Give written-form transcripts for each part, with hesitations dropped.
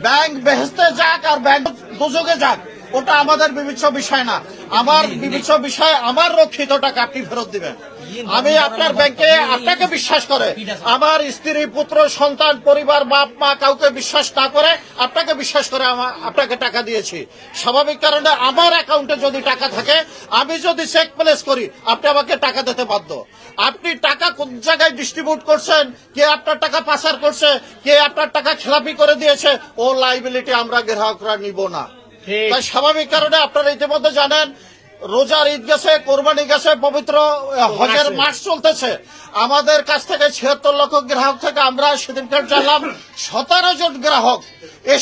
Bank বেহেশতে যাক আর bank দুজকে যাক, ওটা আমাদের বিবেচ্য বিষয় না। আমার বিবেচ্য বিষয় আমার রক্ষিত টাকা আপনি ফেরত দিবেন। আমি আপনার ব্যাংকে আপনাকে বিশ্বাস করে, আমার স্ত্রী, পুত্র, সন্তান, পরিবার, বাপ মা কাউকে বিশ্বাস না করে আপনাকে বিশ্বাস করে আপনাকে টাকা দিয়েছি। স্বাভাবিক কারণে আমার অ্যাকাউন্টে যদি টাকা থাকে, আমি যদি চেক প্লেস করি, আপনি আমাকে টাকা দিতে বাধ্য। আপনি টাকা কোন জায়গায় ডিস্ট্রিবিউট করছেন, কে আপনার টাকা পাচার করছে, কে আপনার টাকা খেলাপি করে দিয়েছে, ও লাইবিলিটি আমরা গ্রাহকরা নিব না। তাই স্বাভাবিক কারণে আপনারা ইতিমধ্যে জানেন, রোজার ঈদ গেছে, কোরবানি গেছে, পবিত্র হজের মাস চলতেছে। আমাদের কাছ থেকে ৭৬ লক্ষ গ্রাহক থেকে আমরা সেদিনকে জানলাম ১৭ জন গ্রাহক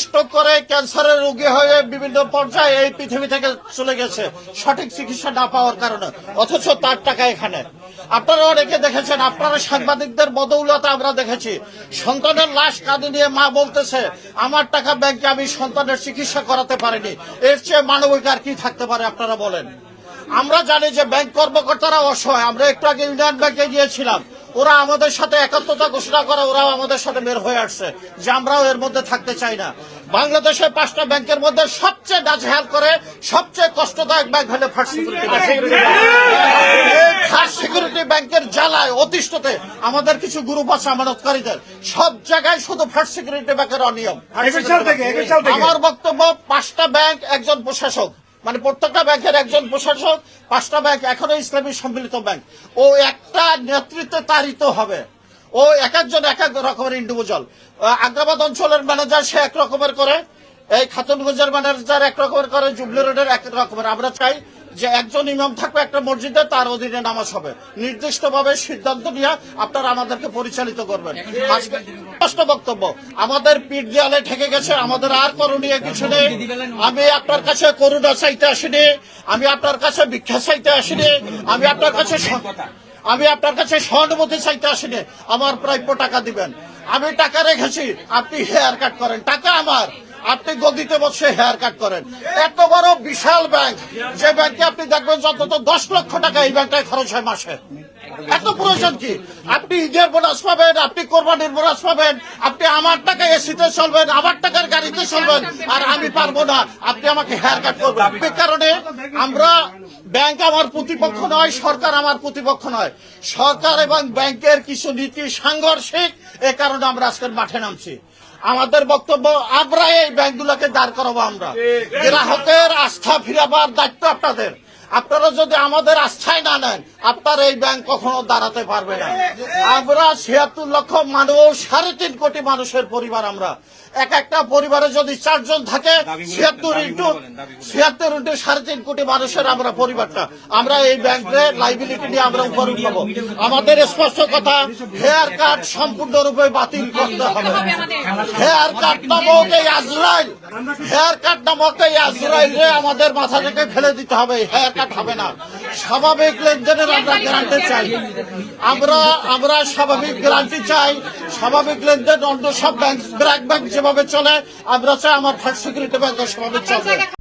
স্ট্রোক করে ক্যান্সারের রোগী হয়ে বিভিন্ন পর্যায়ে এই পৃথিবী থেকে চলে গেছে সঠিক চিকিৎসা না পাওয়ার কারণে, অথচ তার টাকা এখানে। আপনারা অনেকে দেখেছেন, আপনারা সাংবাদিকদের বদৌলতে আমরা দেখেছি, সন্তানের লাশ কাঁধে নিয়ে মা বলতেছে আমার টাকা ব্যাংকে, আমি সন্তানের চিকিৎসা করাতে পারিনি। এর চেয়ে মানবিক আর কি থাকতে পারে আপনারা বলেন? আমরা জানি যে ব্যাংক কর্মকর্তারা অসহায়। আমরা একটু আগে ইউনিয়ন ব্যাংকে গিয়েছিলাম, ওরা আমাদের সাথে একাত্মতা ঘোষণা করে ওরাও আমাদের সাথে বের হয়ে আসছে যে আমরাও এর মধ্যে থাকতে চাই না। বাংলাদেশে 5টা ব্যাংকের মধ্যে সবচেয়ে নাজেহাল করে, সবচেয়ে কষ্টদায়ক ব্যাংক হলো first security bank. First security ব্যাংকের জ্বালায় অতিষ্ঠতে আমাদের কিছু গ্রুপ আছে আমানতকারীদের, সব জায়গায় শুধু ফার্স্ট সিকিউরিটি ব্যাংকের অনিয়ম। আমার বক্তব্য, 5টা ব্যাংক একজন প্রশাসক, মানে প্রত্যেকটা ব্যাংকের একজন প্রশাসক, 5টা ব্যাংক এখনো ইসলামী সম্মিলিত ব্যাংক। ও একটা নেতৃত্বে তাড়িত হবে। ও এক একজন এক এক রকমের ইন্ডিভিজুয়াল। আগ্রাবাদ অঞ্চলের ম্যানেজার সে এক রকমের করে, এই খাতুনগঞ্জের ম্যানেজার এক রকমের করে, জুবলি রোডের এক রকমের। আমরা চাই যে একজন ইমাম থাকবে একটা মসজিদে, তার অধীনে নামাজ হবে। নির্দিষ্টভাবে সিদ্ধান্ত নিয়ে আপনারা আমাদেরকে পরিচালিত করবেন। স্পষ্ট বক্তব্য, আমাদের পিঠ দেয়ালে ঠেকে গেছে, আমাদের আর করণীয় কিছু নেই। আমি আপনার কাছে করুণা চাইতে আসিনি, আমি আপনার কাছে ভিক্ষা চাইতে আসিনি, আমি আপনার কাছে সহানুভূতি চাইতে আসিনি। আমার প্রাপ্য টাকা দিবেন। আমি টাকা রেখেছি, আপনি হেয়ার কাট করেন, টাকা আমার, আপনি গদিতে বসে হেয়ার কাট করেন। এত বড় বিশাল ব্যাংক, যে ব্যাংকে আপনি দেখবেন অন্তত 10 লক্ষ টাকা এই ব্যাংকটায় খরচ হয় মাসে। এত প্রয়োজন কি? আপনি ঈদের বোনাস পাবেন, আপনি কোরবানির বোনাস পাবেন, আপনি আমার টাকা এসিতে চলবেন, আমার টাকার গাড়িতে চলবেন, আর আমি পারবো না, আপনি আমাকে হেয়ার কাট করবেন। এই কারণে আমরা, ব্যাংক আমার প্রতিপক্ষ নয়, সরকার আমার প্রতিপক্ষ নয়। সরকার এবং ব্যাংকের কিছু নীতি সাংঘর্ষিক, এ কারণে আমরা আজকের মাঠে নামছি। আমাদের বক্তব্য, আমরা এই ব্যাংকগুলোকে দাঁড় করাবো। আমরা গ্রাহকের আস্থা ফিরাবার দায়িত্ব আপনাদের। আপনারা যদি আমাদের আস্থায় না নেন, আপনার এই ব্যাংক কখনো দাঁড়াতে পারবে না। আমরা ৭৬ লক্ষ মানুষ, ৩.৫ কোটি মানুষের পরিবার। আমরা একটা পরিবারে যদি 4 জন থাকে, ৭৬ ইন্টু ৩.৫ কোটি মানুষের আমরা পরিবারটা। আমরা এই ব্যাংকের লাইবিলিটি নিয়ে আমরা উপরে উঠাবো। আমাদের স্পষ্ট কথা, হেয়ার কাট সম্পূর্ণরূপে বাতিল করতে হবে। হেয়ার কাট নামক এই আজরাইল, হেয়ার কাট নামক এই আজরাইল রে আমাদের মাথা থেকে ফেলে দিতে হবে। হেয়ার কাট হবে না। স্বাভাবিক লেনদেনের আমরা গ্যারান্টি চাই। আমরা স্বাভাবিক গ্যারান্টি চাই। স্বাভাবিক লেনদেন অন্য সব ব্যাংক, ব্র্যাক ব্যাংক যেভাবে চলে, আমরা চাই আমার ফার্স্ট সিকিউরিটি ব্যাংক সেভাবে চলবে।